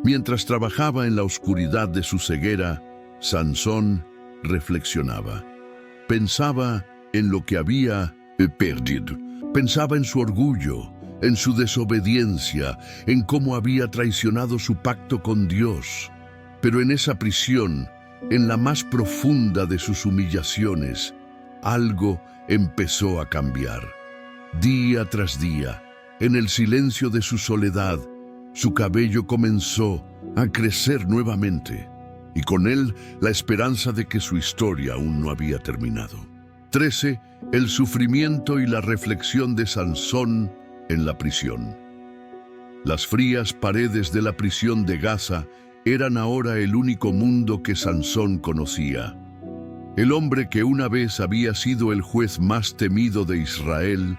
Mientras trabajaba en la oscuridad de su ceguera, Sansón reflexionaba. Pensaba en lo que había perdido. Pensaba en su orgullo, en su desobediencia, en cómo había traicionado su pacto con Dios. Pero en esa prisión, en la más profunda de sus humillaciones, algo empezó a cambiar. Día tras día, en el silencio de su soledad, su cabello comenzó a crecer nuevamente, y con él la esperanza de que su historia aún no había terminado. 13. El sufrimiento y la reflexión de Sansón en la prisión. Las frías paredes de la prisión de Gaza eran ahora el único mundo que Sansón conocía. El hombre que una vez había sido el juez más temido de Israel,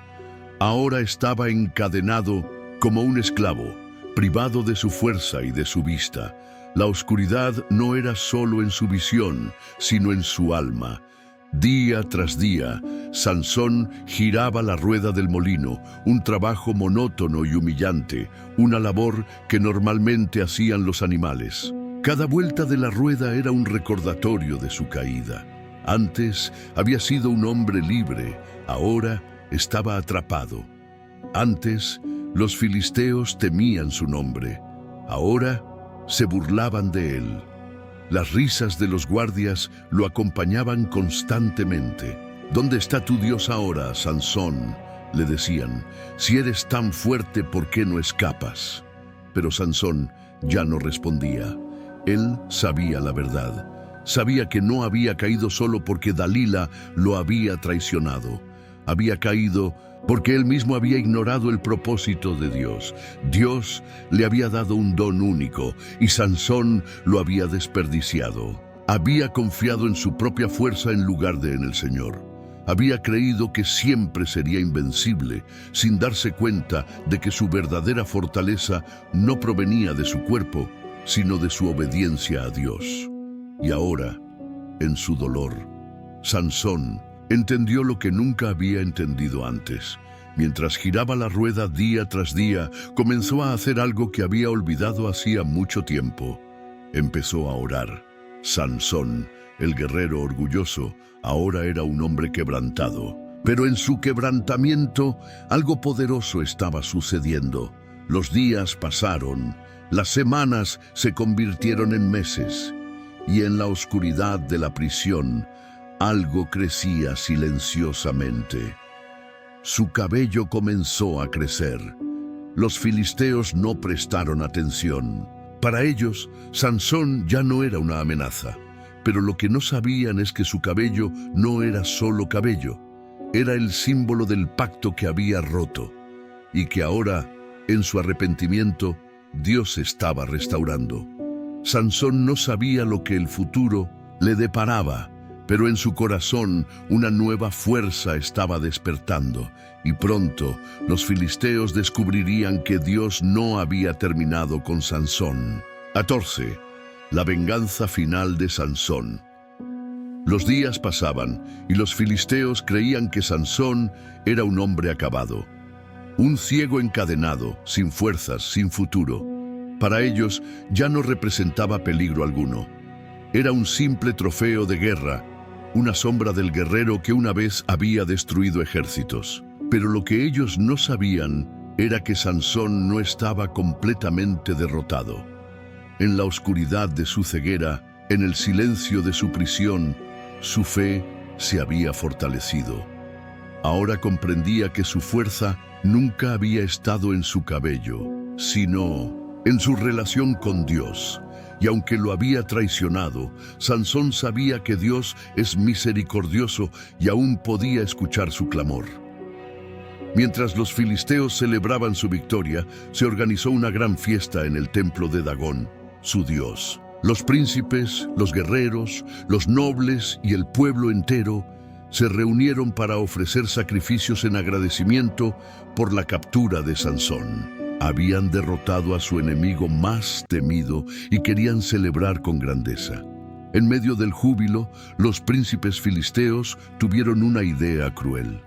ahora estaba encadenado como un esclavo, privado de su fuerza y de su vista. La oscuridad no era solo en su visión, sino en su alma. Día tras día, Sansón giraba la rueda del molino, un trabajo monótono y humillante, una labor que normalmente hacían los animales. Cada vuelta de la rueda era un recordatorio de su caída. Antes había sido un hombre libre, ahora estaba atrapado. Antes, los filisteos temían su nombre, ahora se burlaban de él. Las risas de los guardias lo acompañaban constantemente. «¿Dónde está tu Dios ahora, Sansón?», le decían. «Si eres tan fuerte, ¿por qué no escapas?». Pero Sansón ya no respondía. Él sabía la verdad. Sabía que no había caído solo porque Dalila lo había traicionado. Había caído porque él mismo había ignorado el propósito de Dios. Dios le había dado un don único y Sansón lo había desperdiciado. Había confiado en su propia fuerza en lugar de en el Señor. Había creído que siempre sería invencible, sin darse cuenta de que su verdadera fortaleza no provenía de su cuerpo, sino de su obediencia a Dios. Y ahora, en su dolor, Sansón entendió lo que nunca había entendido antes. Mientras giraba la rueda día tras día, comenzó a hacer algo que había olvidado hacía mucho tiempo. Empezó a orar. Sansón, el guerrero orgulloso, ahora era un hombre quebrantado. Pero en su quebrantamiento, algo poderoso estaba sucediendo. Los días pasaron, las semanas se convirtieron en meses, y en la oscuridad de la prisión, algo crecía silenciosamente. Su cabello comenzó a crecer. Los filisteos no prestaron atención. Para ellos, Sansón ya no era una amenaza. Pero lo que no sabían es que su cabello no era solo cabello. Era el símbolo del pacto que había roto. Y que ahora, en su arrepentimiento, Dios estaba restaurando. Sansón no sabía lo que el futuro le deparaba, pero en su corazón una nueva fuerza estaba despertando, y pronto los filisteos descubrirían que Dios no había terminado con Sansón. 14. La venganza final de Sansón. Los días pasaban, y los filisteos creían que Sansón era un hombre acabado, un ciego encadenado, sin fuerzas, sin futuro. Para ellos ya no representaba peligro alguno. Era un simple trofeo de guerra, una sombra del guerrero que una vez había destruido ejércitos. Pero lo que ellos no sabían era que Sansón no estaba completamente derrotado. En la oscuridad de su ceguera, en el silencio de su prisión, su fe se había fortalecido. Ahora comprendía que su fuerza nunca había estado en su cabello, sino en su relación con Dios. Y aunque lo había traicionado, Sansón sabía que Dios es misericordioso y aún podía escuchar su clamor. Mientras los filisteos celebraban su victoria, se organizó una gran fiesta en el templo de Dagón, su dios. Los príncipes, los guerreros, los nobles y el pueblo entero se reunieron para ofrecer sacrificios en agradecimiento por la captura de Sansón. Habían derrotado a su enemigo más temido y querían celebrar con grandeza. En medio del júbilo, los príncipes filisteos tuvieron una idea cruel.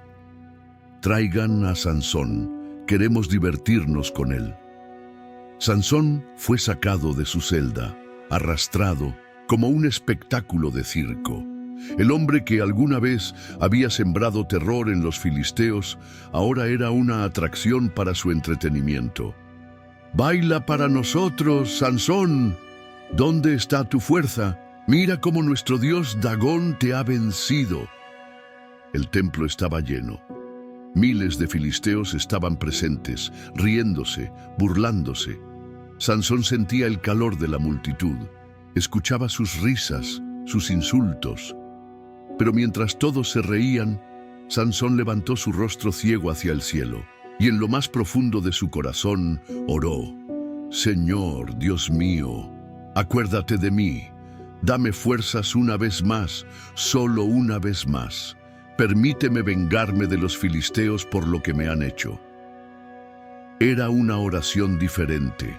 «Traigan a Sansón, queremos divertirnos con él». Sansón fue sacado de su celda, arrastrado, como un espectáculo de circo. El hombre que alguna vez había sembrado terror en los filisteos, ahora era una atracción para su entretenimiento. «¡Baila para nosotros, Sansón!», ¿Dónde está tu fuerza? Mira cómo nuestro dios Dagón te ha vencido. El templo estaba lleno. Miles de filisteos estaban presentes, riéndose, burlándose. Sansón sentía el calor de la multitud, escuchaba sus risas, sus insultos. Pero mientras todos se reían, Sansón levantó su rostro ciego hacia el cielo y en lo más profundo de su corazón oró: Señor, Dios mío, acuérdate de mí, dame fuerzas una vez más, solo una vez más. Permíteme vengarme de los filisteos por lo que me han hecho. Era una oración diferente.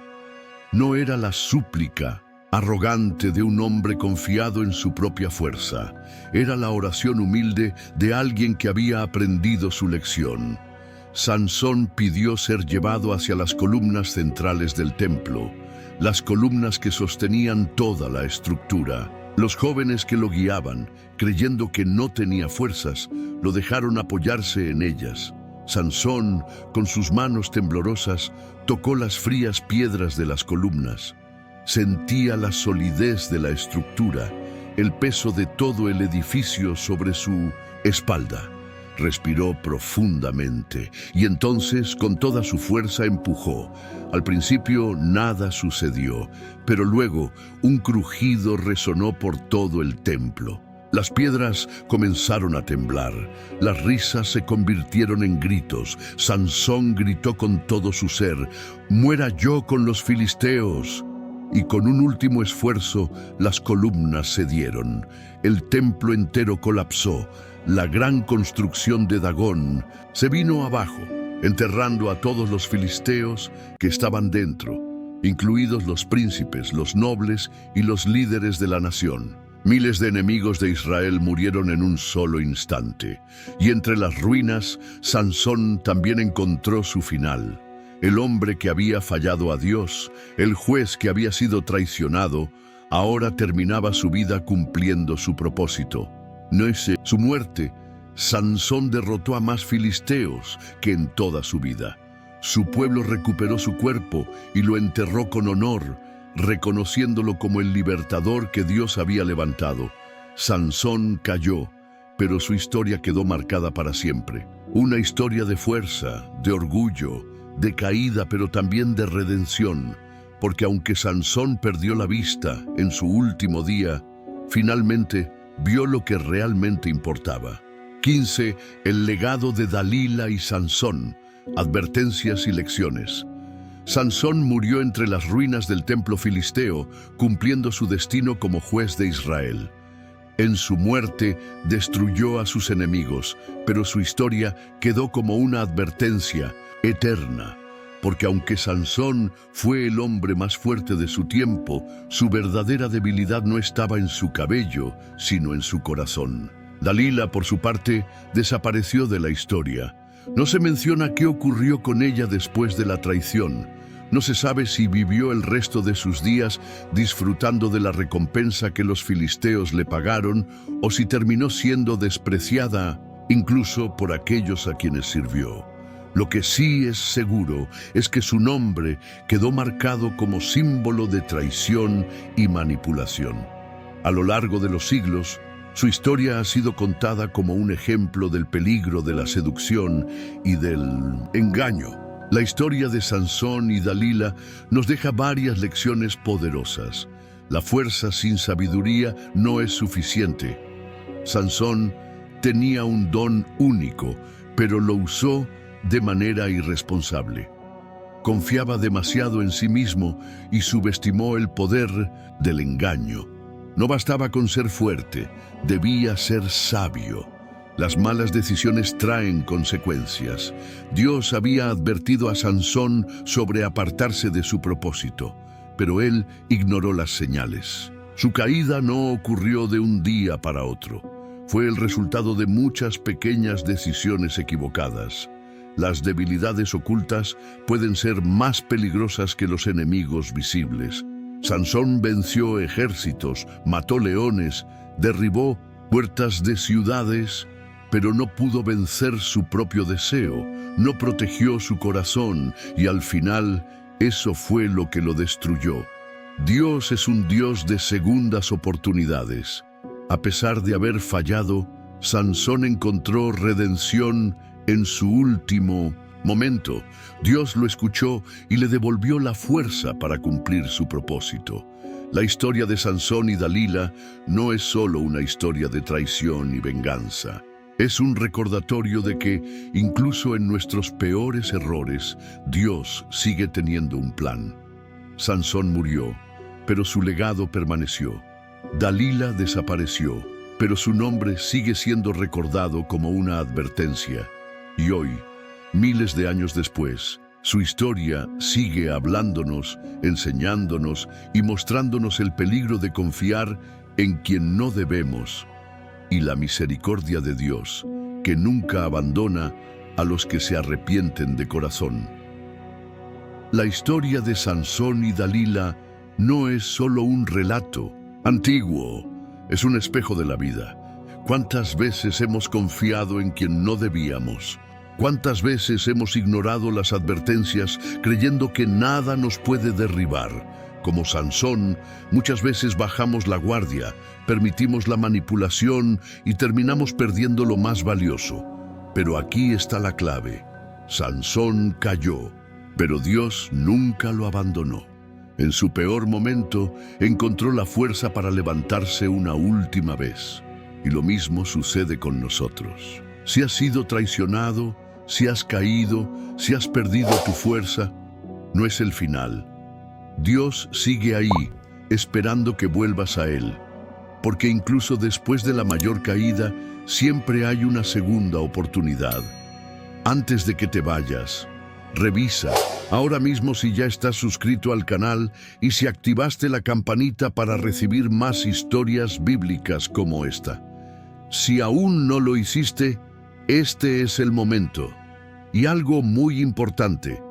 No era la súplica arrogante de un hombre confiado en su propia fuerza. Era la oración humilde de alguien que había aprendido su lección. Sansón pidió ser llevado hacia las columnas centrales del templo, las columnas que sostenían toda la estructura. Los jóvenes que lo guiaban, creyendo que no tenía fuerzas, lo dejaron apoyarse en ellas. Sansón, con sus manos temblorosas, tocó las frías piedras de las columnas. Sentía la solidez de la estructura, el peso de todo el edificio sobre su espalda. Respiró profundamente y entonces con toda su fuerza empujó. Al principio nada sucedió, pero luego un crujido resonó por todo el templo. Las piedras comenzaron a temblar, las risas se convirtieron en gritos. Sansón gritó con todo su ser: «¡Muera yo con los filisteos!». Y con un último esfuerzo, las columnas cedieron. El templo entero colapsó. La gran construcción de Dagón se vino abajo, enterrando a todos los filisteos que estaban dentro, incluidos los príncipes, los nobles y los líderes de la nación. Miles de enemigos de Israel murieron en un solo instante, y entre las ruinas, Sansón también encontró su final. El hombre que había fallado a Dios, el juez que había sido traicionado, ahora terminaba su vida cumpliendo su propósito. No es su muerte. Sansón derrotó a más filisteos que en toda su vida. Su pueblo recuperó su cuerpo y lo enterró con honor, reconociéndolo como el libertador que Dios había levantado. Sansón cayó, pero su historia quedó marcada para siempre. Una historia de fuerza, de orgullo, de caída, pero también de redención, porque aunque Sansón perdió la vista en su último día, finalmente vio lo que realmente importaba. 15. El legado de Dalila y Sansón. Advertencias y lecciones. Sansón murió entre las ruinas del templo filisteo, cumpliendo su destino como juez de Israel. En su muerte destruyó a sus enemigos, pero su historia quedó como una advertencia eterna, porque aunque Sansón fue el hombre más fuerte de su tiempo, su verdadera debilidad no estaba en su cabello, sino en su corazón. Dalila, por su parte, desapareció de la historia. No se menciona qué ocurrió con ella después de la traición. No se sabe si vivió el resto de sus días disfrutando de la recompensa que los filisteos le pagaron, o si terminó siendo despreciada incluso por aquellos a quienes sirvió. Lo que sí es seguro es que su nombre quedó marcado como símbolo de traición y manipulación. A lo largo de los siglos, su historia ha sido contada como un ejemplo del peligro de la seducción y del engaño. La historia de Sansón y Dalila nos deja varias lecciones poderosas. La fuerza sin sabiduría no es suficiente. Sansón tenía un don único, pero lo usó de manera irresponsable. Confiaba demasiado en sí mismo y subestimó el poder del engaño. No bastaba con ser fuerte, debía ser sabio. Las malas decisiones traen consecuencias. Dios había advertido a Sansón sobre apartarse de su propósito, pero él ignoró las señales. Su caída no ocurrió de un día para otro. Fue el resultado de muchas pequeñas decisiones equivocadas. Las debilidades ocultas pueden ser más peligrosas que los enemigos visibles. Sansón venció ejércitos, mató leones, derribó puertas de ciudades, pero no pudo vencer su propio deseo, no protegió su corazón y al final eso fue lo que lo destruyó. Dios es un Dios de segundas oportunidades. A pesar de haber fallado, Sansón encontró redención en su último momento. Dios lo escuchó y le devolvió la fuerza para cumplir su propósito. La historia de Sansón y Dalila no es solo una historia de traición y venganza. Es un recordatorio de que, incluso en nuestros peores errores, Dios sigue teniendo un plan. Sansón murió, pero su legado permaneció. Dalila desapareció, pero su nombre sigue siendo recordado como una advertencia. Y hoy, miles de años después, su historia sigue hablándonos, enseñándonos y mostrándonos el peligro de confiar en quien no debemos y la misericordia de Dios, que nunca abandona a los que se arrepienten de corazón. La historia de Sansón y Dalila no es solo un relato antiguo, es un espejo de la vida. ¿Cuántas veces hemos confiado en quien no debíamos? ¿Cuántas veces hemos ignorado las advertencias creyendo que nada nos puede derribar? Como Sansón, muchas veces bajamos la guardia, permitimos la manipulación y terminamos perdiendo lo más valioso. Pero aquí está la clave. Sansón cayó, pero Dios nunca lo abandonó. En su peor momento, encontró la fuerza para levantarse una última vez. Y lo mismo sucede con nosotros. Si has sido traicionado, si has caído, si has perdido tu fuerza, no es el final. Dios sigue ahí, esperando que vuelvas a Él. Porque incluso después de la mayor caída, siempre hay una segunda oportunidad. Antes de que te vayas, revisa ahora mismo si ya estás suscrito al canal y si activaste la campanita para recibir más historias bíblicas como esta. Si aún no lo hiciste, este es el momento. Y algo muy importante,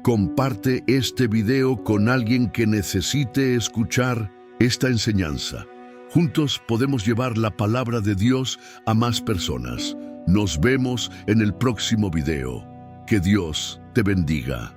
comparte este video con alguien que necesite escuchar esta enseñanza. Juntos podemos llevar la palabra de Dios a más personas. Nos vemos en el próximo video. Que Dios te bendiga.